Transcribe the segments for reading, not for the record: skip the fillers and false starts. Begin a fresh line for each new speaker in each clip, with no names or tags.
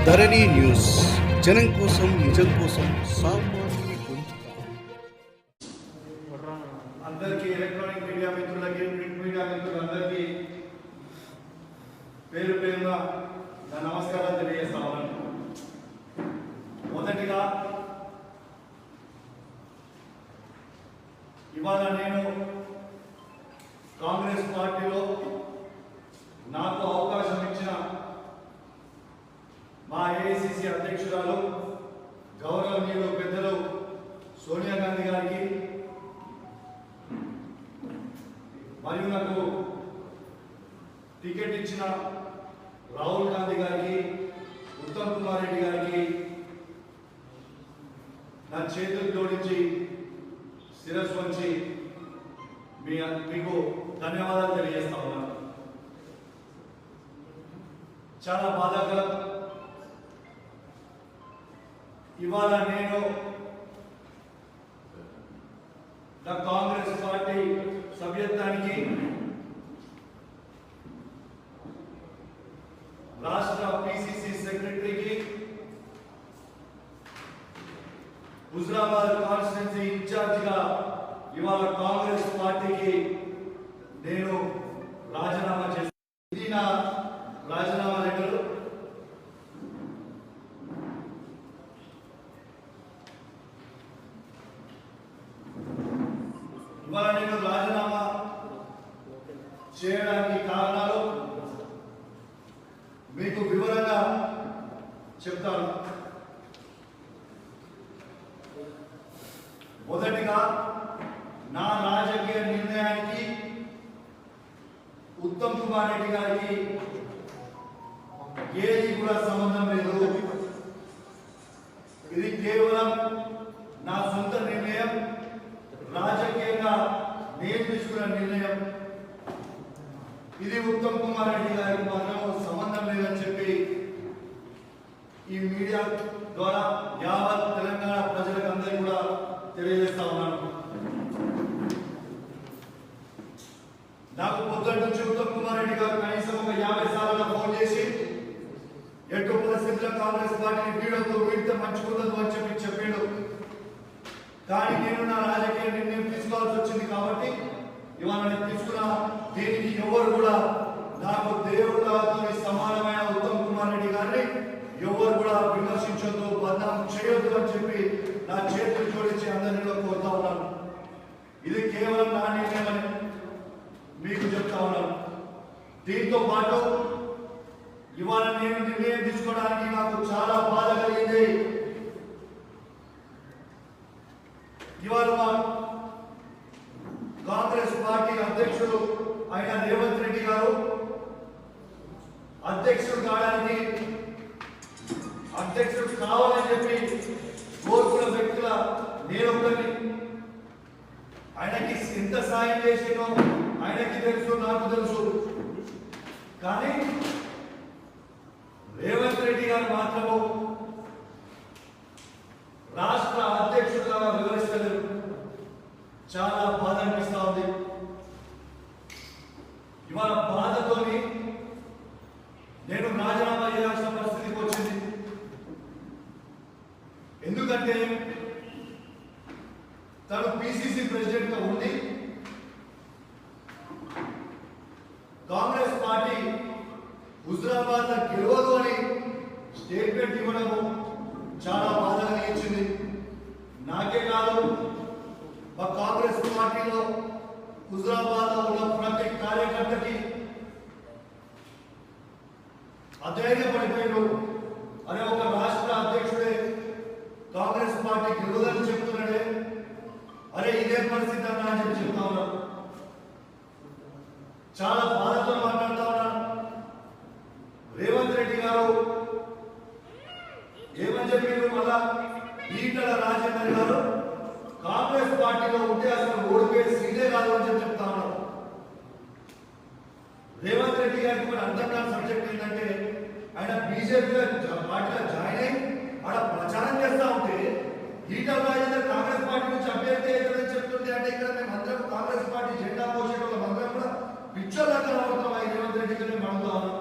ధరణి news జనం కోసం నిజం కోసం సామాన్య గొంతుక.
అందరికీ ఎలక్ట్రానిక్ మీడియా మిత్రులకి ప్రింట్ మీడియా మిత్రులందరికీ పేరు పేరున నా నమస్కారాలు తెలియజేస్తా ఉన్నాను. మొదటిగా ఇవాళ నేను కాంగ్రెస్ పార్టీలో నాకు అవకాశం ఇచ్చిన మా ఏఐసిసి అధ్యక్షురాలు గౌరవనీయులు పెద్దలు సోనియా గాంధీ గారికి మరియు నాకు టికెట్ ఇచ్చిన రాహుల్ గాంధీ గారికి, ఉత్తమ్ కుమార్ రెడ్డి గారికి నా చేతులు జోడించి శిరస్సు వంచి మీకు ధన్యవాదాలు తెలియజేస్తా ఉన్నాను. చాలా బాధాకరం, ఇవాళ నేను నా కాంగ్రెస్ పార్టీ సభ్యత్వానికి రాష్ట్ర పిసిసి సెక్రటరీకి, హుజరాబాద్ కాన్స్టిట్యున్సీ ఇన్ఛార్జిగా ఇవాళ కాంగ్రెస్ పార్టీకి నేను రాజీనామా చేశాను. ఇది నా రాజీనామా లెటర్. ఇవాళ నేను రాజీనామా చేయడానికి కారణాలు మీకు వివరంగా చెప్తాను. మొదటిగా నా రాజకీయ నిర్ణయానికి ఉత్తమ్ కుమార్ రెడ్డి గారికి ఏది కూడా సంబంధం లేదు. ఇది కేవలం నా సొంత నిర్ణయం, రాజకీయంగా నేను తీసుకున్న నిర్ణయం. ఇది ఉత్తమ్ కుమార్ రెడ్డి గారికి మాత్రం సంబంధం లేదని చెప్పి ఈ మీడియా ద్వారా యావత్ తెలంగాణ ప్రజలకు అందరికీ కూడా తెలియజేస్తా ఉన్నాను. నాకు పొద్దున్న నుంచి ఉత్తమ్ కుమార్ రెడ్డి గారు కనీసం ఒక 50 సార్లు ఫోన్ చేసి ఎటు పరిస్థితుల్లో కాంగ్రెస్ పార్టీని వీడితే మంచుకుందని అని చెప్పాడు. కానీ నేను నా రాజకీయ నిర్ణయం తీసుకోవాల్సి వచ్చింది కాబట్టి ఇవాళ నేను తీసుకున్న దీనికి ఎవరు కూడా నాకు దేవుడితో సమానమైన ఉత్తమ్ కుమార్ రెడ్డి గారిని ఎవరు కూడా విమర్శించొద్దు, బదనాం చేయొద్దు అని చెప్పి నా చేతులు జోడించి అందరిలో కోరుతా ఉన్నాను. ఇది కేవలం నా నిర్ణయం అని మీకు చెప్తా ఉన్నాను. దీంతో పాటు ఇవాళ నేను నిర్ణయం తీసుకోవడానికి నాకు చాలా బాధ కలిగింది. ఇవాళ కాంగ్రెస్ పార్టీ అధ్యక్షుడు అయిన రేవంత్ రెడ్డి గారు అధ్యక్షుడు కావడానికి, అధ్యక్షుడు కావాలని చెప్పి కోరుకున్న వ్యక్తుల నేను ఒకరిని. ఆయనకి ఎంత సాయం చేసినో ఆయనకి తెలుసు, నాకు తెలుసు. కానీ రేవంత్ రెడ్డి గారు మాత్రము రాష్ట్ర అధ్యక్షుడుగా వివరిస్తలేరు. చాలా బాధ అనిపిస్తా ఉంది. ఇవాళ బాధతోని నేను రాజీనామా చేయాల్సిన పరిస్థితికి వచ్చింది. ఎందుకంటే తను పిసిసి ప్రెసిడెంట్ గా ఉండి కాంగ్రెస్ పార్టీ హుజరాబాద్ గెలవదు అని స్టేట్మెంట్ ఇవ్వడము చాలా బాధ కలిగించింది. నాకే కాదు, మా కాంగ్రెస్ పార్టీలో హుజరాబాద్ లో ఉన్న ప్రతి కార్యకర్తకి అధైర్యపడిపోయాడు. అనే ఒక రాష్ట్ర అధ్యక్షుడే కాంగ్రెస్ పార్టీ గెలవదని చెప్తున్నాడే, అరే ఇదే పరిస్థితి అన్నా అని చెప్పి చెప్తా ఉన్నాను. చాలా బాధతో మాట్లాడుతా ఉన్నాను. రేవంత్ రెడ్డి గారు ఏమని చెప్పారు, మళ్ళా ఈటల రాజేందర్ గారు కాంగ్రెస్ పార్టీలో ఉంటే అసలు ఓడిపోయే సీటే కాదు అని చెప్పి చెప్తా ఉన్నారు. రేవంత్ రెడ్డి గారికి కూడా అర్థం కాని సబ్జెక్ట్ ఏంటంటే ఆయన బీజేపీ పార్టీలో జాయిన్ అయ్యి ఆడ ప్రచారం చేస్తా ఉంటే ఈటల రాజేందర్ కాంగ్రెస్ పార్టీ నుంచి అభ్యర్థి అవుతుందని చెప్తుంటే, అంటే ఇక్కడ మేము అందరం కాంగ్రెస్ పార్టీ జెండా పోసే వాళ్ళం అందరం కూడా పిచ్చోళ్ళ రేవంత్ రెడ్డి గారిని అడుగుతా ఉన్నాం.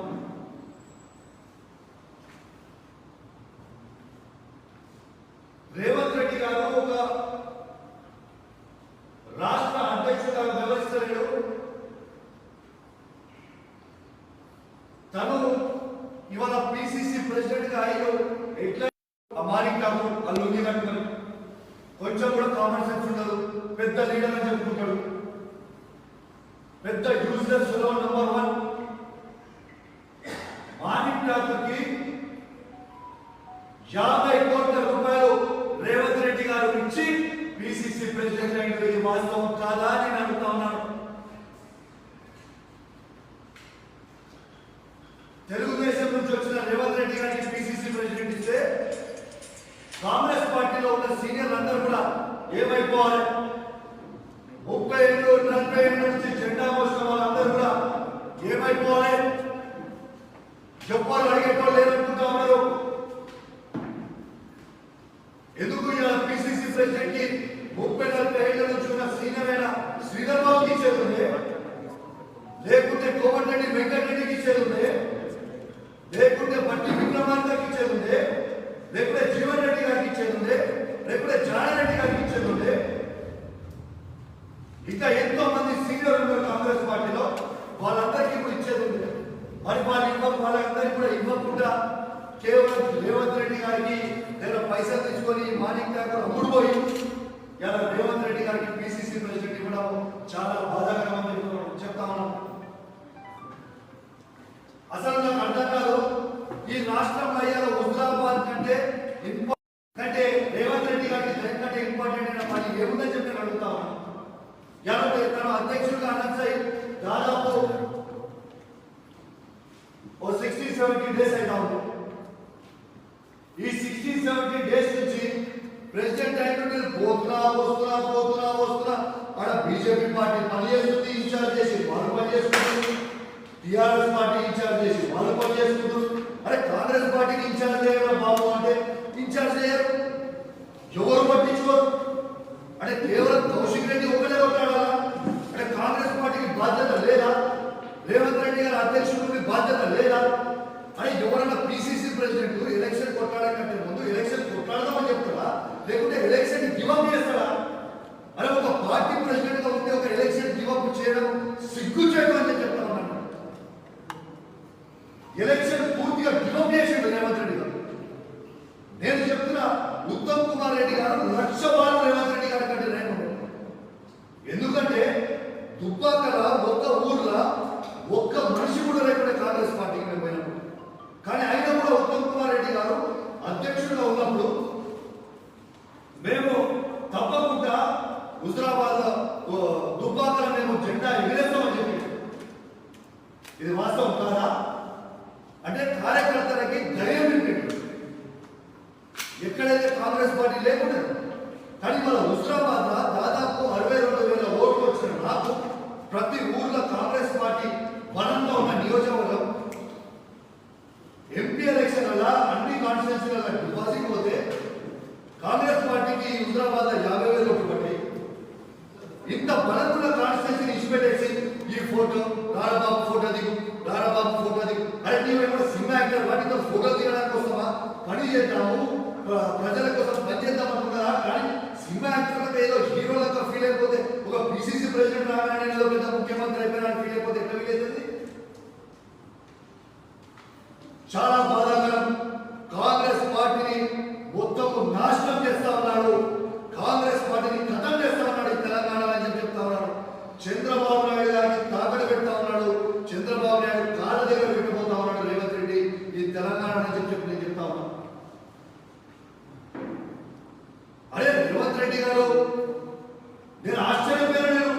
కొంచెం కూడా కామన్ సెన్స్ ఉండదు. పెద్ద లీడర్ అని చెప్పుకుంటాడు. పెద్ద యూజ్లెస్ ఫెలో నంబర్ 1. మాణిక్ ఠాకూర్కి 50 కోట్ల రూపాయలు రేవంత్ రెడ్డి గారు ఇచ్చి పిసిసి ప్రెసిడెంట్ అయిన ఇది వాస్తవం కాదా అని నేను అడుగుతా ఉన్నాను. తెలుగుదేశం నుంచి వచ్చిన రేవంత్ రెడ్డి గారికి పిసిసి ప్రెసిడెంట్ ఇస్తే కాంగ్రెస్ పార్టీలో ఉన్న సీనియర్లు అందరూ కూడా ఏమైపోవాలి? 30 ఏళ్ళు 40 ఏళ్ళ నుంచి జెండా మోసిన వాళ్ళందరూ కూడా ఏమైపోవాలి? చెప్పాలి అడిగేటోళ్ళు లేదనుకుంటా ఉన్నారు. ఎందుకు ఇలా పిసిసి ప్రెసిడెంట్ కి 30-40 ఏళ్ళ నుంచి ఉన్న సీనియర్ అయిన శ్రీధర్ బాబుకి ఇచ్చేది ఉంది, లేకుంటే కోమటిరెడ్డి వెంకటరెడ్డికి ఇచ్చేది ఉంది, లేకుంటే బట్టి విక్రమార్కకి ఇచ్చేది ఉంది, లేకుంటే జీవన్ రెడ్డి గారికి ఇచ్చేది ఉంది, లేకుంటే జానారెడ్డి గారికి ఇచ్చేది ఉంది. ఇంకా ఎంతో మంది సీనియర్ ఉన్నారు కాంగ్రెస్ పార్టీలో, వాళ్ళందరికీ ఇప్పుడు ఇచ్చేది ఉంది. మరి వాళ్ళందరికీ కూడా ఇవ్వకుండా కేవలం రేవంత్ రెడ్డి గారికి లేదా పైసలు తెచ్చుకొని మాణిక్ ఠాకూర్ అమ్ముడు పోయి ఇలా రేవంత్ రెడ్డి గారికి పిసిసి ప్రెసిడెంట్ ఇవ్వడం చాలా బాధాకరం అని చెప్తా ఉన్నాం. అసలు నాకు అర్థం కాదు, ఈ రాష్ట్రంలో అయ్యాల హుజరాబాద్ కంటే రేవంత్ రెడ్డి గారికి కంటే ఇంపార్టెంట్ అయిన పని ఏముందని చెప్పి నేను అడుగుతా ఉన్నాను. తన అధ్యక్షుడిగా అనౌన్స్ అయ్యి దాదాపు 60-70 డేస్ అయినా ఉంది. ఈ 60-70 డేస్ నుంచి ప్రెసిడెంట్ అయిన పోతున్నా ఆడ బీజేపీ పార్టీ పని చేస్తుంది, ఇన్ఛార్జ్ చేసి వాళ్ళు పని చేసుకుంటుంది, టిఆర్ఎస్ పార్టీ ఇన్ఛార్జ్ చేసి వాళ్ళు పని చేసుకుంటారు. అరే కాంగ్రెస్ పార్టీకి ఇన్ఛార్జ్ చేయడం బాబు అంటే ఇన్ఛార్జ్ చేయరు, ఎవరు పట్టించుకోరు. అంటే కేవలం కౌశిక్ రెడ్డి ఒక్కడే కొట్టాడా? అంటే కాంగ్రెస్ పార్టీకి బాధ్యత లేదా? రేవంత్ రెడ్డి గారి అధ్యక్షుడికి బాధ్యత లేదా? అని ఎవరైనా పిసిసి ప్రెసిడెంట్ ఎలక్షన్ కొట్టాడకంటే ముందు ఎలక్షన్ కొట్టాడదామని చెప్తాడా, లేకుంటే ఎలక్షన్ గివప్ చేస్తాడా? అరే ఒక పార్టీ ప్రెసిడెంట్ గా ఉంటే ఒక ఎలక్షన్ గివప్ చేయడం సిగ్గు చేయడం అని చెప్తా ఉన్నాను. ఎలక్షన్ పూర్తిగా గివప్ చేసిండు రేవంత్ రెడ్డి గారు. నేను చెప్తున్నా, ఉత్తమ్ కుమార్ రెడ్డి గారు 1,00,000 రేవంత్ రెడ్డి గారి కంటే నేను. ఎందుకంటే దుబ్బాకల ఒక్క ఊర్లో ఒక్క మనిషి కూడా లేకుండా కాంగ్రెస్ పార్టీకి మేము పోయినప్పుడు, కానీ అయినా కూడా ఉత్తమ్ కుమార్ రెడ్డి గారు అధ్యక్షుడిగా ఉన్నప్పుడు మేము తప్పకుండా హుజరాబాద్ దుబ్బాకల మేము జెండా ఎగిరేస్తామని చెప్పి. ఇది వాస్తవం కాదా? అంటే కార్యకర్తలకి ధైర్యం పెట్టాడు. ఎక్కడైతే కాంగ్రెస్ పార్టీ లేకుండా, కానీ మన హుజరాబాద్ దాదాపు 62,000 ఓట్లు వచ్చిన నాకు ప్రతి ఊర్లో కాంగ్రెస్ పార్టీ బలంగా ఉన్న నియోజకవర్గం ఎంపీ ఎలక్షన్ వల్ల అన్ని కాన్స్టిట్యూన్సీల డిపాజిట్ పోతే కాంగ్రెస్ పార్టీకి హుజరాబాద్ 50,000 ఓట్లు పట్టాయి. ఇంత బలంగా కాన్స్టిట్యూన్సీని ఇచ్చిపెట్టేసి ఈ ఫోటో రారాబాబు ఫోటో దిగు, రారాబాబు ఫోటో దిగు. అరే నీవేమో సినిమా యాక్టర్, వాటితో ఫోటో దిగడానికి వస్తామా? పని చేద్దాము, ప్రజల కోసం పనిచేద్దాం అనుకున్నారా? కానీ సినిమా యాక్టర్లకు ఏదో హీరోలకు ఫీల్ అయిపోతే, ఒక పిసిసి ప్రెసిడెంట్ రాగానే ఏదో పెద్ద ముఖ్యమంత్రి అయిపోయినా ఫీల్ అయిపోతే ఎట్లా ఫీల్ అవుతుంది? చాలా బాధాకరం. కాంగ్రెస్ పార్టీని మొత్తం నాశనం చేస్తా ఉన్నాడు, కాంగ్రెస్ పార్టీని ఖతం చేస్తా ఉన్నాడు ఈ తెలంగాణలో అని చెప్తా ఉన్నాడు. చంద్రబాబు నాయుడు గారిని తాకడ పెడతా ఉన్నాడు, చంద్రబాబు నాయుడు కాళ్ళ దగ్గర పెట్టబోతా ఉన్నాడు రేవంత్ రెడ్డి ఈ తెలంగాణ అని చెప్పి నేను చెప్తా ఉన్నాను. అరే రేవంత్ రెడ్డి గారు, నేను ఆశ్చర్యపోయాను. నేను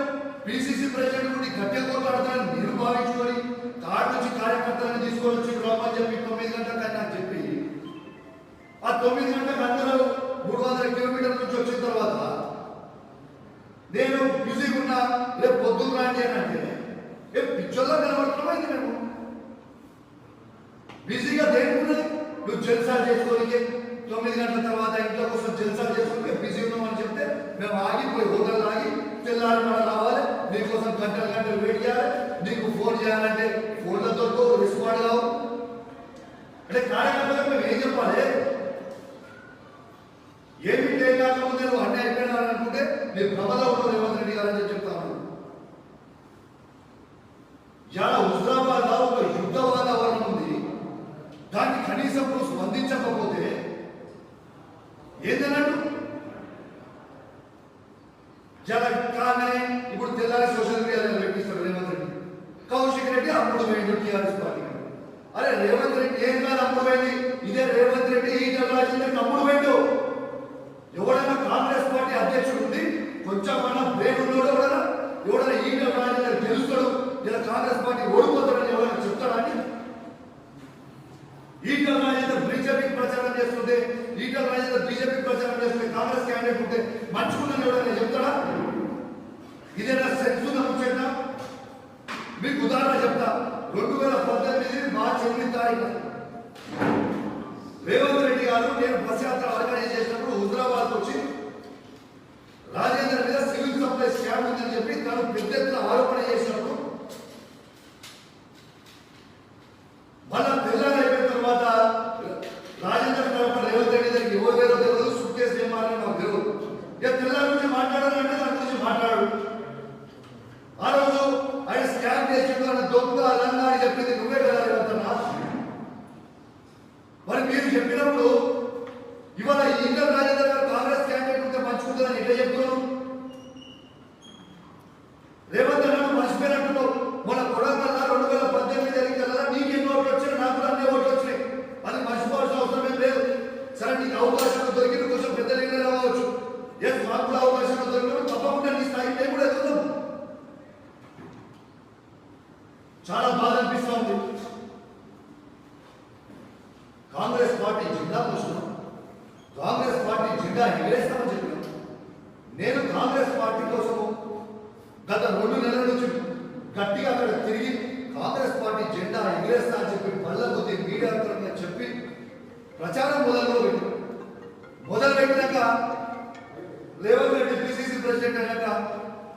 పిసిసి ప్రెసిడెంట్ నుండి గట్టిగా కొట్లాడతానని మీరు భావించుకొని కాడు నుంచి కార్యకర్తలను తీసుకొని వచ్చి రమ్మని చెప్పి 9 గంటలకు నాకు చెప్పి, ఆ 9 గంటలకు అందరూ 300 కిలోమీటర్ల నుంచి వచ్చిన తర్వాత నేను బిజీగా ఉన్నా, రేపు పొద్దున్న రాండి అని అంటే రేపు పిచ్చోళ్ళ కనబడుతున్నామైంది. మేము బిజీగా దేనికున్నది? నువ్వు జల్సా చేసుకోనికి 9 గంటల తర్వాత ఇంట్లో కోసం జల్సా చేసుకుంటే బిజీ ఉన్నామని చెప్తే మేము ఆగిపోయి హోటల్ ఆగి తెల్లారి మన రావాలి, నీకోసం గంటలు వెయిట్ చేయాలి, నీకు ఫోన్ చేయాలంటే ఫోన్లతో రెస్పాండ్ కావు. అంటే కార్యకర్తలకు మేము ఏం చెప్పాలి? ఏమి లేకపోతే నువ్వు అన్నీ అయిపోయినావు అనుకుంటే మీరు భ్రమలో ఉన్న రేవంత్ రెడ్డి గారు అని చెప్తాను. ఇలా హుజరాబాద్ ఒక యుద్ధ వాతావరణం ఉంది, దాన్ని కనీసం స్పందించకపోతే ఏంటన్నట్టు? కానీ ఇప్పుడు తెల్లారి సోషల్ మీడియాలో పెట్టిస్తారు రేవంత్ రెడ్డి. కౌశిక్ రెడ్డి అప్పుడు పోయిండు టీఆర్ఎస్ పార్టీ. అరే రేవంత్ రెడ్డి ఏం కాదు అప్పుడు పోయింది, ఇదే రేవంత్ రెడ్డి ఈటల రాజేందర్ అప్పుడు పోయిండు. ఎవడైనా కాంగ్రెస్ పార్టీ అధ్యక్షుడు ఉంది కొంచెం మన బ్రెయిన్ ఉన్నాడు, ఎవడైనా ఈటల రాజేందర్ గెలుస్తాడు, ఇలా కాంగ్రెస్ పార్టీ ఓడిపోతాడని ఎవరైనా చెప్తాడని? ఈటల రాజేందర్ బీజేపీకి ప్రచారం చేస్తుంటే, ఈటల రాజేందర్ బీజేపీ ప్రచారం చేస్తుంటే కాంగ్రెస్ క్యాండిడేట్ ఉంటే మంచుకుందని ఎవరైనా చెప్తాడా? ఇదేనా సెన్స్ ముచ్చట? మీకు ఉదాహరణ చెప్తా. 2018 మార్చి 8 తారీఖు రేవంత్ రెడ్డి గారు నేను బస్ యాత్ర ఆర్గనైజ్ చేసినప్పుడు హుజరాబాద్ వచ్చి రాజేందర్ మీద సివిల్ సప్లై స్కామ్ ఉందని చెప్పి తను పెద్ద ఎత్తున ఆరోపణ చేసినప్పుడు మళ్ళా తెల్లారి అయిపోయిన తర్వాత రాజేందర్ తరఫున రేవంత్ రెడ్డి దగ్గరికి ఎవరు వేరో తెలియదు, సుట్కేసు ఏం మాట్లాడి నాకు తెలియదు. ఇక తెల్లారి నుంచి మాట్లాడాలంటే దాని గురించి మాట్లాడు. ఆ రోజు ఆయన స్కామ్ చేసిండు అని దొంగ అదన్నా అని చెప్పింది నువ్వే కదా రేవంతన్నా. మరి మీరు చెప్పినప్పుడు ఇవాళ ఈటల రాజేందర్ గారు కాంగ్రెస్ క్యాండిడేట్ ఉంటే మంచుకుంటుందని ఎట్లా చెప్తున్నావు? రేవంత్ అన్న మర్చిపోయినట్టున్నావు. మన కొడకల్లా 2018 ఎన్నికల్లో నీకెన్ని ఓట్లు వచ్చాయి, నాకు అన్ని ఓట్లు వచ్చినాయి. అది మర్చిపోవాల్సిన అవసరం ఏం లేదు. సరే నీకు అవకాశం దొరికిన కొంచెం పెద్ద లీడర్ అవ్వచ్చు, ఎస్ మాకు కూడా అవకాశం దొరికిన తప్పకుండా నీ స్థాయి మేము కూడా ఎదుగుతాం. చాలా బాధ అనిపిస్తూ ఉంది. కాంగ్రెస్ పార్టీ జెండా పోషణం, కాంగ్రెస్ పార్టీ జెండా ఎగరేస్తామని చెప్పినాం. నేను కాంగ్రెస్ పార్టీ కోసము గత 2 నెలల నుంచి గట్టిగా అక్కడ తిరిగి కాంగ్రెస్ పార్టీ జెండా ఎగరేస్తా అని చెప్పి మళ్ళా కొద్ది మీడియా తరఫున చెప్పి ప్రచారం మొదలుపెట్టినాక రేవంత్ రెడ్డి పిసిసి ప్రెసిడెంట్ అయినాక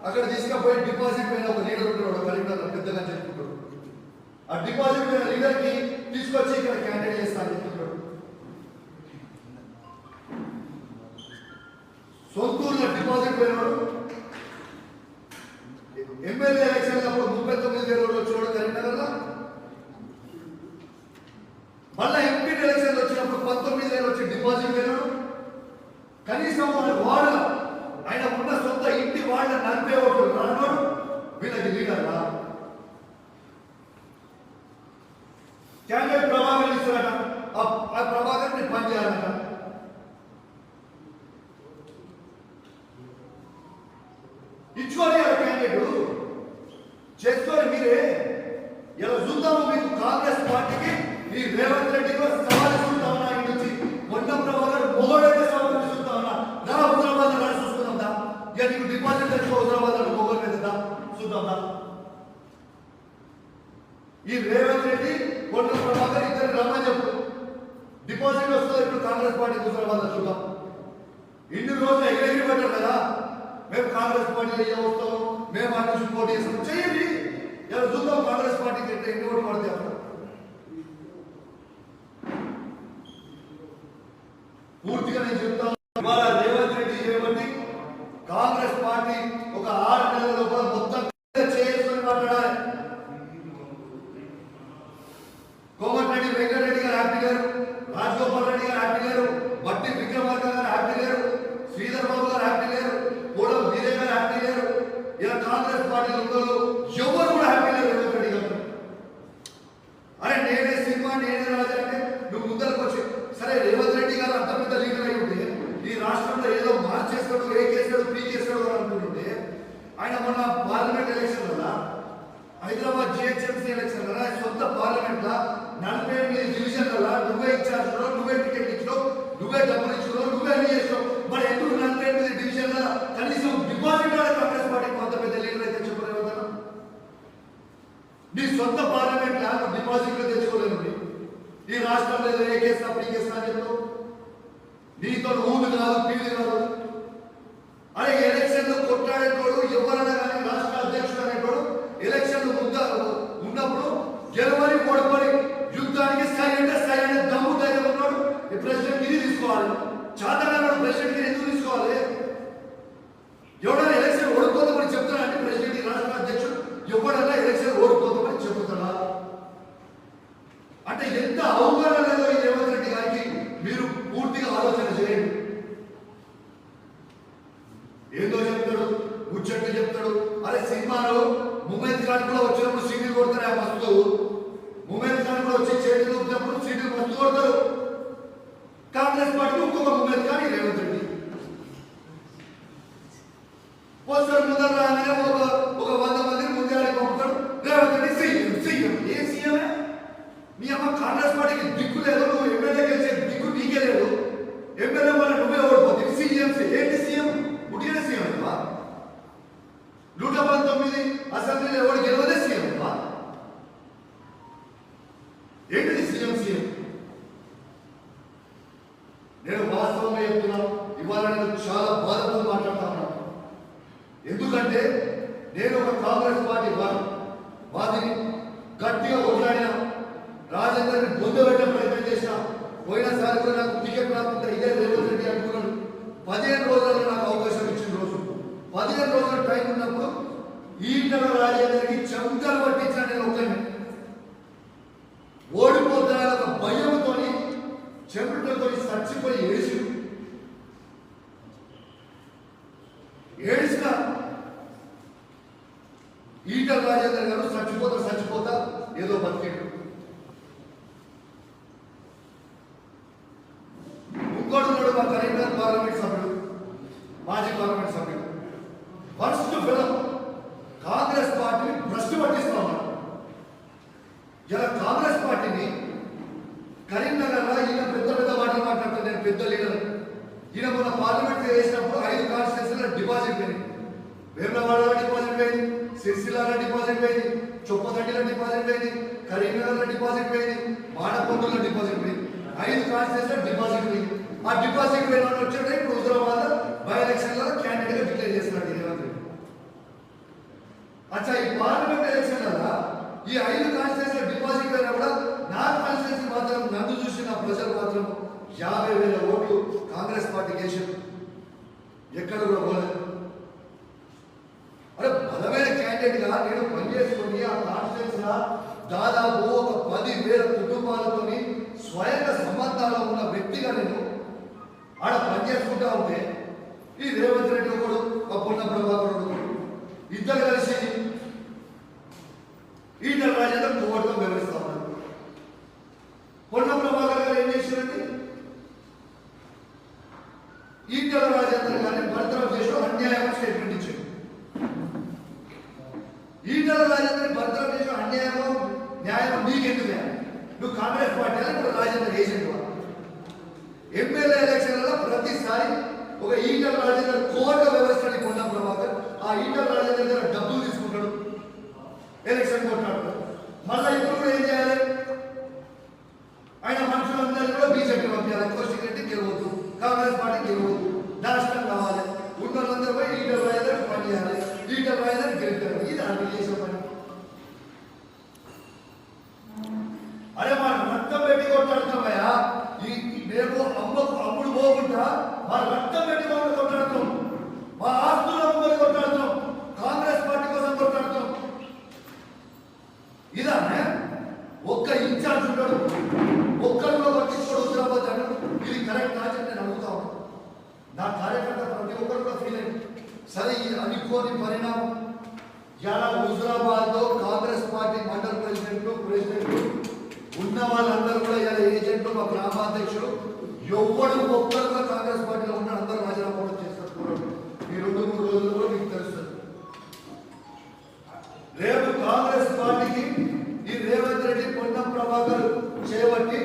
అక్కడ తీసుకుపోయి డిపాజిట్ పైన ఒక లీడర్ ఉంటాడు, కరీంనగర్ పెద్దగా చెప్పుకుంటాడు. ఆ డిపాజిట్ పైన లీడర్ కి తీసుకొచ్చి ఇక్కడ క్యాండిడేట్ చేస్తా అని చెప్తున్నాడు. సొంతూరులో డిపాజిట్ పోయినాడు. ఎమ్మెల్యే ఎలక్షన్ అప్పుడు 39,000 ఓట్లు వచ్చినాడు కరీంనగర్లో. మళ్ళా ఎంపీ ఎలక్షన్ వచ్చినప్పుడు 19,000 వచ్చి డిపాజిట్ పోయినాడు. కనీసం మన వార్డు ఆయన ఉన్న సొంత ఇంటి వాళ్ళ 40 ఓట్లు రానాడు. వీళ్ళకి లీడర్లా క్యాండిడేట్ ప్రభాకర్ ఇస్తారట, ఆ ప్రభాకర్ ని పని చేయాలట. ఇచ్చుకోవాలి ఆ క్యాండిడేట్ చేసుకోవాలి మీరే. ఇలా చూద్దాము మీకు కాంగ్రెస్ పార్టీకి ఈ రేవంత్ రెడ్డికి సవాల్ చూస్తా ఉన్నా. ఇంటి నుంచి మొన్న ప్రభాకర్ మొగోడైతే సవాల్ చూస్తా ఉన్నా. దా హుజరాబాద్ నడు చూసుకుందాం దా. ఇక నీకు డిపాజిట్ తెచ్చుకో హుజరాబాద్ నడు మొగోడు మీద దా చూద్దాం దా. ఈ రేవంత్ రెడ్డి మొన్న ప్రభాకర్ ఇద్దరు రమ్మని చెప్పు. డిపాజిట్ వస్తుంది ఇప్పుడు కాంగ్రెస్ పార్టీ హుజరాబాద్ చూద్దాం. ఇన్ని రోజులు ఎగిరెగిరి పడ్డారు కదా, మేము కాంగ్రెస్ పార్టీ వస్తాము, మేము అన్ని నుంచి పోటీ చేస్తాం. చేయండి, ఇలా చూద్దాం కాంగ్రెస్ పార్టీకి ఎన్ని ఓట్లు పడతాయి అప్పుడు. పూర్తిగా నేను చెప్తాను. ఇవాళ రేవంత్ రెడ్డి చేయబట్టి కాంగ్రెస్ పార్టీ ఒక 6 నెలల లోపల మొత్తం చేసుకుని మాట్లాడాలి. కోమటిరెడ్డి వెంకటరెడ్డి గారు హ్యాపీ గారు, రాజగోపాల్ రెడ్డి గారు హ్యాపీ గారు, బట్టి విక్రమార్క గారు హ్యాపీ గారు, శ్రీధర్ బాబు గారు హ్యాపీ గారు, కోడం వీరే గారు హ్యాపీ గారు. ఇలా కాంగ్రెస్ పార్టీ ఉండదు ఎవరు కూడా హ్యాపీ లేరు రేవంత్ రెడ్డి గారు. అరే నేనే సినిమా నేనే రాజా అంటే నువ్వు ముందరకు వచ్చి సరే రేవంత్ రెడ్డి గారు అంత పెద్ద లీడర్ అయి ఉంటే ఈ రాష్ట్రంలో ఏదో మార్చేస్తాడు, ఏ కేసాడు పీ చేస్తాడు అని అనుకుంటుంటే ఆయన మొన్న పార్లమెంట్ ఎలక్షన్ వల్ల హైదరాబాద్ జిహెచ్ఎంసీ ఎలక్షన్ వల్ల సొంత పార్లమెంట్ లా 48 డివిజన్ల నువ్వే ఇన్ఛార్జ్, నువ్వే టికెట్ ఇచ్చినావు, నువ్వే డబ్బులు ఇచ్చినావు, నువ్వే అన్ని చేసినావు. మరి ఎందుకు 48 డివిజన్ల కనీసం డిపాజిట్ కాంగ్రెస్ పార్టీ కొంత పెద్ద లీడర్ అయితే చెప్పలేదు కదా. నీ సొంత పార్లమెంట్ లా డిపాజిట్లు తెచ్చుకోలేదు. ఈ రాష్ట్రంలో ఏదో ఏ కేసు అప్పుడు ఈ కేసు అని చెప్తావు. నీతో ఊరు కాదు పీడి కాదు. అరే ఎలక్షన్ లో కొట్లాడేటోడు ఎవరైనా కానీ రాష్ట్ర అధ్యక్షుడు అనేటోడు ఎలక్షన్ ఉన్నప్పుడు గెలవని ఓడిపోయి యుద్ధానికి సైలెంట్ దమ్ము ధైర్యం ఉన్నాడు. ఈ ప్రెసిడెంట్ ఇది తీసుకోవాలి. చాతగా ప్రెసిడెంట్ ఎందుకు తీసుకోవాలి? ఎవడైనా ఎలక్షన్ ఓడిపోతామని చెప్తారా అంటే ప్రెసిడెంట్ రాష్ట్ర అధ్యక్షుడు ఎవడైనా ఎలక్షన్ ఓడిపోతామని చెబుతారా అంటే ఎంత అవగాహన లేదో ఈ రేవంత్ రెడ్డి గారికి మీరు పూర్తిగా ఆలోచన చేయండి. ఏందో చెప్తాడు సినిమాలో ముమైద్ ఖాన్ కూడా వచ్చినప్పుడు సీట్లు కొడతారు ఆ మస్తు. ముమైద్ ఖాన్ కూడా వచ్చి చేతులు ఊపినప్పుడు సీట్లు మస్తు కొడతారు. కాంగ్రెస్ పార్టీ ఇంకొక ముమైద్ ఖాన్ రేవంత్ రెడ్డి పోస్టర్ ముందర రాగానే ఒక 100 మందిని ముందే పంపుతాడు. రేవంత్ రెడ్డి సీఎం ఏ సీఎమే? మీ అమ్మ కాంగ్రెస్ పార్టీకి దిక్కు లేదు. నువ్వు ఎమ్మెల్యే గెలిచే దిక్కు నీకే లేదు. ఎమ్మెల్యే వల్ల నువ్వే ఓడిపోతుంది. సీఎం ఏంటి సీఎం? పుట్టిన సీఎం అమ్మా. 119 అసెంబ్లీలో ఎవరు గెలవదే సీఎం అమ్మా. ఏంటిది సీఎం? నేను వాస్తవంగా చెప్తున్నాను. ఇవాళ నేను చాలా బాధతో మాట్లాడుతా ఉన్నాను. ఎందుకంటే నేను ఒక కాంగ్రెస్ పార్టీ వాదిని గట్టిగా కొట్లాడినా, రాజేందర్ని బొందబెట్టే ప్రయత్నం చేసిన. పోయినసారి కూడా నాకు టికెట్ రాకుండా ఇదే రేవంత్ రెడ్డి అనుకున్నాను. 15 రోజుల్లో నాకు అవకాశం ఇచ్చిన రోజు, 15 రోజుల టైం ఉన్నప్పుడు ఈటల రాజేందర్కి చెంతలు పట్టించిన నేను ఒక్కని. ఓడిపోతున్న ఒక భయంతో చెమటతో చచ్చిపోయి ఏడిసిన ఈటల రాజేందర్ గారు చచ్చిపోతా ఏదో బతికేడు. ఇంకోటి మా కరీంనగర్ పార్లమెంట్ సభ్యుడు, మాజీ పార్లమెంట్ సభ్యుడు, ఫస్ట్ ఫిలం కాంగ్రెస్ పార్టీని భ్రష్టు పట్టిస్తా ఉన్నాడు. ఇలా కాంగ్రెస్ పార్టీని కరీంనగర్లో ఈయన పెద్ద మాటలు మాట్లాడుతాను. నేను పెద్ద లీడర్. ఈయన మన పార్లమెంట్ వేసినప్పుడు 5 కాన్స్టిట్యూన్సీలో డిపాజిట్ పోయింది. వేములవాడలో డిపాజిట్ పోయింది, సిరిసిల్లాలో డిపాజిట్ పోయింది, చొప్పదండిలో డిపాజిట్ పోయింది, కరీంనగర్లో డిపాజిట్ పోయింది, మాడకొండలో డిపాజిట్ పోయింది. 5 కాన్స్టిట్యూన్సీలో డిపాజిట్ పోయింది. ఆ డిపాజిట్ పోయిన వాళ్ళు వచ్చాడు. ఇప్పుడు హుజరాబాద్ బై ఎలక్షన్లో క్యాండిడేట్ గా డిక్లేర్ చేస్తున్నాడు రేవంత్ రెడ్డి. అచ్చా, ఈ పార్లమెంట్ ఎలక్షన్ కదా ఈ 5 కాన్స్టిట్యూన్సీలో డిపాజిట్ అయినా కూడా నా కాన్స్టిట్యూన్సీ మాత్రం నన్ను చూసి నా ప్రజలు మాత్రం 50,000 ఓట్లు కాంగ్రెస్ పార్టీ గెలిచారు. ఎక్కడ కూడా పోలేదు. అరే బలమైన క్యాండిడేట్ గా నేను పనిచేసుకుని ఆ కాన్స్టిట్యూన్సీలో దాదాపు ఒక 10,000 కుటుంబాలతోని స్వయంగా సంబంధాలు ఉన్న వ్యక్తిగా నేను ఆడ పనిచేసుకుంటా ఉంటే ఈ రేవంత్ రెడ్డి ఒకడు, పొన్న ప్రభాకర్ ఒకడు, ఇద్దరు కలిసి ఈటల రాజేందర్ కోర్టుతో వివరిస్తా ఉన్నారు. పొన్న ప్రభాకర్ గారు ఏం చేశారండి? ఈటల రాజేందర్ గారిని బర్తరఫ్ చేసి అన్యాయం స్టేట్మెంట్ ఇచ్చారు. ఈటల రాజేందర్ బర్తరఫ్ చేసి అన్యాయం న్యాయం నీకెందుకు? నువ్వు కాంగ్రెస్ పార్టీ ఇప్పుడు రాజేందర్ ఏజెంట్. ఎమ్మెల్యే ఎలక్షన్లలో ప్రతిసారి ఒక ఈటల రాజేందర్ కోర్టు వ్యవస్థని పొన్న ప్రభాకర్ ఆ ఈటల రాజేందర్ దగ్గర డబ్బులు తీసుకుంటాడు, ఎలక్షన్ కొట్టాడు. మళ్ళీ ఇప్పుడు కూడా ఏం చేయాలి? ఆయన మనుషులందరినీ కూడా బీజేపీ పంపించాలి. కోస్టిక్ రెడ్డి గెలవద్దు, కాంగ్రెస్ పార్టీ గెలవద్దు, నాశనం కావాలి. ఉన్నదందరూ పోయి ఈటల రాజేందర్ పని చేయాలి, ఈటల రాజేందర్ గెలుపుతారు. ఇది అన్ని చేసే పని. అరే మన రక్తం పెట్టి కొట్టాడుతున్నాయా? మేము అమ్ముడు పోకుండా మా రక్తం పెట్టి కొట్టాడుతాం, మా ఆస్తులు అమ్ముకొని కొట్టాడుతాం, కాంగ్రెస్ పార్టీ కోసం కొట్టాడుతాం. ఇదానే ఒక్క ఇన్ఛార్జ్ ఉంటాడు, ఒక్కరిలో పట్టించుకోడు హుజరాబాద్ అన్నాడు. ఇది కరెక్ట్ కాదని నేను అడుగుతా ఉన్నాను. నా కార్యకర్త ప్రతి ఒక్కరు కూడా ఫీల్ అయింది. సరే, ఈ అనుకోని పరిణామం ఇలా హుజరాబాద్ లో కాంగ్రెస్ పార్టీ మండల ప్రెసిడెంట్లు ఉన్న వాళ్ళందరూ కూడా ఇలా ఏజెంట్లు, మా గ్రామాధ్యక్షులు ఎవరు ఒక్కరుగా కాంగ్రెస్ పార్టీలో ఉన్న అందరూ రాజీనామా చేస్తారు. ఈ 2-3 రోజుల్లో కూడా మీకు తెలుస్తుంది. రేపు కాంగ్రెస్ పార్టీకి ఈ రేవంత్ రెడ్డి, పొన్నం ప్రభాకర్ చేయబట్టి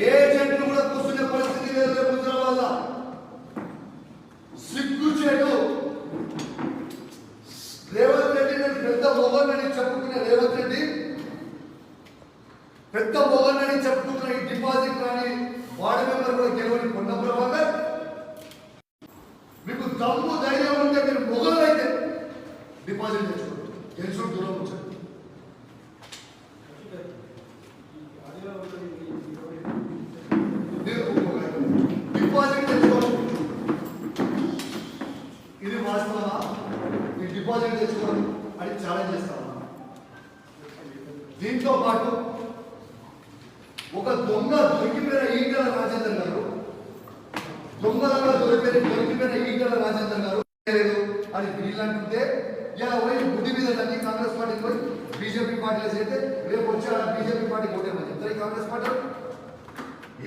ఏజెంట్లు కూడా కూర్చునే పరిస్థితి లేదు. రేపు హుజరాబాద్ సిగ్గు చేయడు. రేవంత్ రెడ్డి నేను పెద్ద మొగన్నని చెప్పుకునే రేవంత్ రెడ్డి, పెద్ద మొగన్నని చెప్పుకున్న ఈ డిపాజిట్ కానీ వార్డు మెంబర్ కూడా గెలవని పొన్నం ప్రభాకర్, మీకు దమ్ము ధైర్యం ఉంటే మీరు మొగలు అయితే డిపాజిట్ తెచ్చుకోండి. గెలుచుడు దూరం వచ్చారు. డిపాజిట్ తెచ్చుకోండి. ఇది వాస్తవమా? ఈ డిపాజిట్ తెచ్చుకోండి అని ఛాలెంజ్ చేస్తాను. దీంతో పాటు ఒక దొంగ దొరికిపోయిన ఈటల రాజేందర్ గారు, దొంగలుగా దొరికిపోయిన ఈటల రాజేందర్ గారు అని వీళ్ళంటుంటే ఇలా పోయి బుద్ధి మీద తగ్గి కాంగ్రెస్ పార్టీ పోయి బీజేపీ పార్టీలో చేస్తే రేపు వచ్చి ఆ బీజేపీ పార్టీ ఓటేమని చెప్తారు. ఈ కాంగ్రెస్ పార్టీ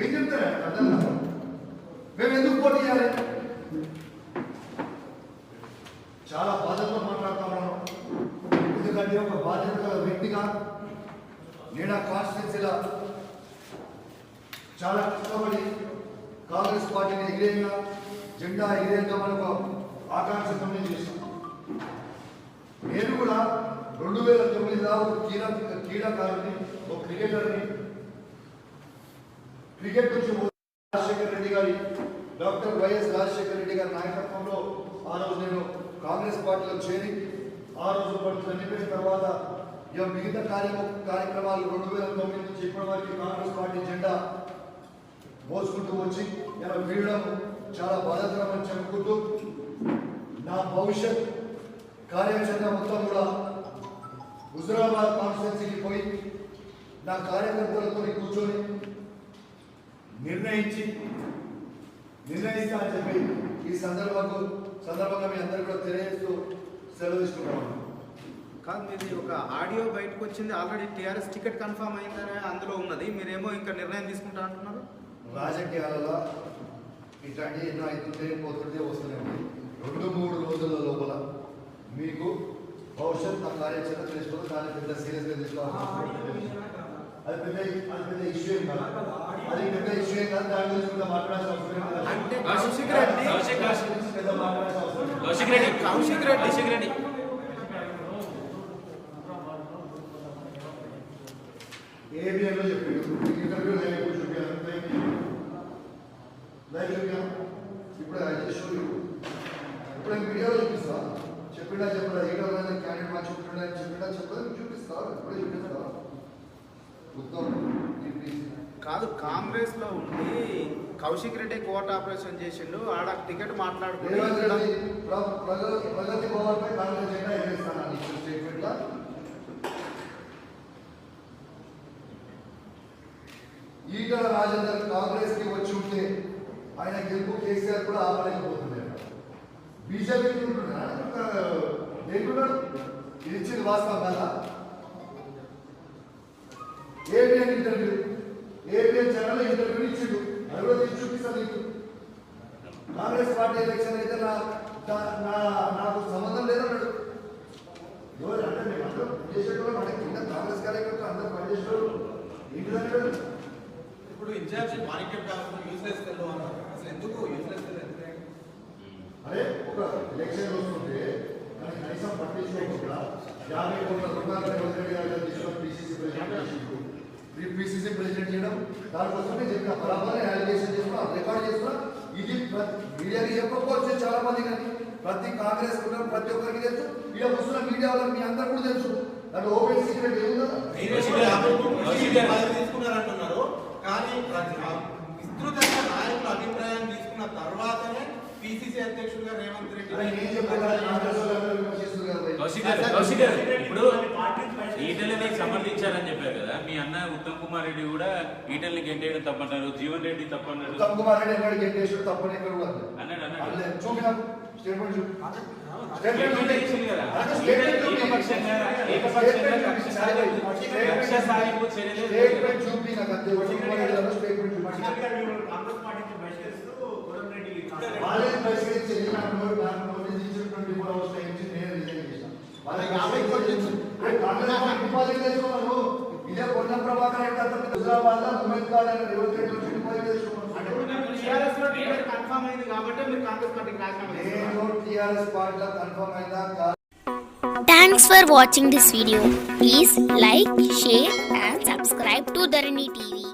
ఏం చెప్తారా అర్థం కాదు. మేము ఎందుకు పోటీ చేయాలి? చాలా బాధతో మాట్లాడుతా ఉన్నాను. ఎందుకంటే ఒక బాధ్యత గల వ్యక్తిగా నేను ఆ కాన్స్టిట్యున్సీలో చాలా కష్టపడి కాంగ్రెస్ పార్టీని ఎగిరేగా జెండా ఎగిరేద్దామని ఒక ఆకాంక్షతో నేను చేశాను. నేను కూడా 2009లో ఒక క్రీడాకారుని, ఒక క్రికెటర్ని, క్రికెట్ నుంచి రాజశేఖర్ రెడ్డి గారి, డాక్టర్ వైఎస్ రాజశేఖర్ రెడ్డి గారి నాయకత్వంలో ఆ రోజు నేను కాంగ్రెస్ పార్టీలో చేరి ఆ రోజు పట్టు చనిపోయిన తర్వాత ఇక మిగతా కార్యక్రమాలు 2009 నుంచి ఇప్పటి వరకు కాంగ్రెస్ పార్టీ జెండా మోసుకుంటూ వచ్చి ఇలా వీడడం చాలా బాధాకరమని చెప్పుకుంటూ నా భవిష్యత్ కార్యాచరణ మొత్తం కూడా హుజురాబాద్ కాన్స్టిట్యున్సీకి పోయి నా కార్యకర్తలతో కూర్చొని నిర్ణయిస్తా అని చెప్పి ఈ సందర్భంగా మీ అందరూ కూడా తెలియజేస్తూ సెలవు తీసుకుంటాము.
కాదు, మీది ఒక ఆడియో బయటకు వచ్చింది, ఆల్రెడీ టీఆర్ఎస్ టికెట్ కన్ఫర్మ్ అయిందని అందులో ఉన్నది, మీరేమో ఇంకా నిర్ణయం తీసుకుంటా అంటున్నారు.
రాజకీయాలలో ఇట్లాంటి ఎన్నో అవుతుంటే పోతుంటే వస్తున్నాయి. 2-3 రోజుల లోపల మీకు భవిష్యత్ నా కార్యాచరణ తెలుసుకోవాలి. దాన్ని పెద్ద సీరియస్గా తీసుకోవాలి. అది పెద్ద ఇష్యూ ఏం కాదు. అది పెద్ద ఇష్యూ ఏం కాదు. దాని గురించి కూడా మాట్లాడాల్సిన అవసరం
అంటే కౌశిక్ రెడ్డి
ఏబిఎన్లో చెప్పాడు. ఇంటర్వ్యూ లైవ్ చూపించాను. ఇప్పుడు ఇప్పుడు వీడియోలో చూపిస్తా. చెప్పినా క్యాండిడేట్ మా చెప్పినా చూపిస్తా. ఇప్పుడే చూపిస్తా. ఉత్తమ్
కాదు, కాంగ్రెస్ లో ఉండి కౌశిక్ రెడ్డి కోర్టు ఆపరేషన్ చేసిండు, ఆడ టికెట్ మాట్లాడుకుంటే
ప్రగతి భవన్ పై కాంగ్రెస్ జెండా ఎగరేస్తాను స్టేట్మెంట్ లా. ఈటల రాజేందర్ కాంగ్రెస్ కి వచ్చి ఉంటే ఆయన గెలుపు కేసీఆర్ కూడా ఆపలేకపోతుంది. బీజేపీకి ఏంటున్నాడు? ఇది ఇచ్చింది వాస్తవం కదా. ABN interview, ABN channel interview ఇచ్చిండు. అది కూడా తీసి చూపిస్తాను నీకు. కాంగ్రెస్ పార్టీ ఎలక్షన్ అయితే నాకు సంబంధం లేదన్నాడు. ఎవరు అంటే మేము అందరూ పనిచేసేటోళ్ళు, మన కింద కాంగ్రెస్ కార్యకర్తలు అందరూ పనిచేసేటోళ్ళు. ఏంటిదన్నాడు?
ఇప్పుడు ఇన్ఛార్జ్ మార్కెట్ యూస్లెస్ అన్నారు. అసలు ఎందుకు యూస్లెస్?
అరే ఒక ఎలక్షన్ వస్తుంటే మనకి కనీసం పట్టించుకోకుండా 50 కోట్ల రూపాయలు తీసుకొని పిసిసి ప్రెసిడెంట్ చేయడం, దానికోసమే చెప్పిన బరాబర్ అలిగేషన్ చేస్తున్నా, రికార్డ్ చేస్తున్నా. ఇది మీడియాకి చెప్పకపోవచ్చు చాలా మంది, కానీ ప్రతి కాంగ్రెస్ ప్రతి ఒక్కరికి తెలుసు. ఇలా వస్తున్న మీడియా వాళ్ళకి మీ అందరు కూడా తెలుసు. దాంట్లో ఓపెన్ సీక్రెట్ ఏముందా?
తీసుకున్నారంటున్నారు, కానీ విస్తృతంగా నాయకుల అభిప్రాయం తీసుకున్న తర్వాతనే పిసిసి అధ్యక్షుడిగా రేవంత్ రెడ్డి
ఇప్పుడు ఈటెలని సమర్థించారని చెప్పారు కదా. మీ అన్న ఉత్తమ్ కుమార్ రెడ్డి కూడా ఈటెల్ని గెంటేయడం తప్పన్నారు, జీవన్ రెడ్డి తప్పన్నారు.
ఉత్తమ్ కుమార్ రెడ్డి ఎక్కడ గెంటేసాడు తప్పని ఎక్కడ కూడా
అన్నాడు.
చూపినా స్టేట్మెంట్ చూపి నాకు అంతే. వాళ్ళని పరిష్కరించేది నాకు నోటీస్ ఇచ్చినటువంటి 3 అవర్స్ టైం ఇచ్చి నేను రిజైన్ చేశాను. వాళ్ళకి 50 కోట్లు డిపాజిట్ చేసుకున్నాను. ఇదే పొన్న ప్రభాకర్ రెడ్డి అతను హుజరాబాద్ లో ఉమేద్ ఖాన్ అనే రేవంత్ రెడ్డి నుంచి డిపాజిట్ చేసుకున్నాను.
కన్ఫర్మ్ అయింది కాబట్టి మీరు కాంగ్రెస్ పార్టీకి రాజీనామా చేశారు.
నేను టీఆర్ఎస్ పార్టీలో కన్ఫర్మ్ అయిందా?
Thanks for watching this video. Please like, share and subscribe to Dharani TV.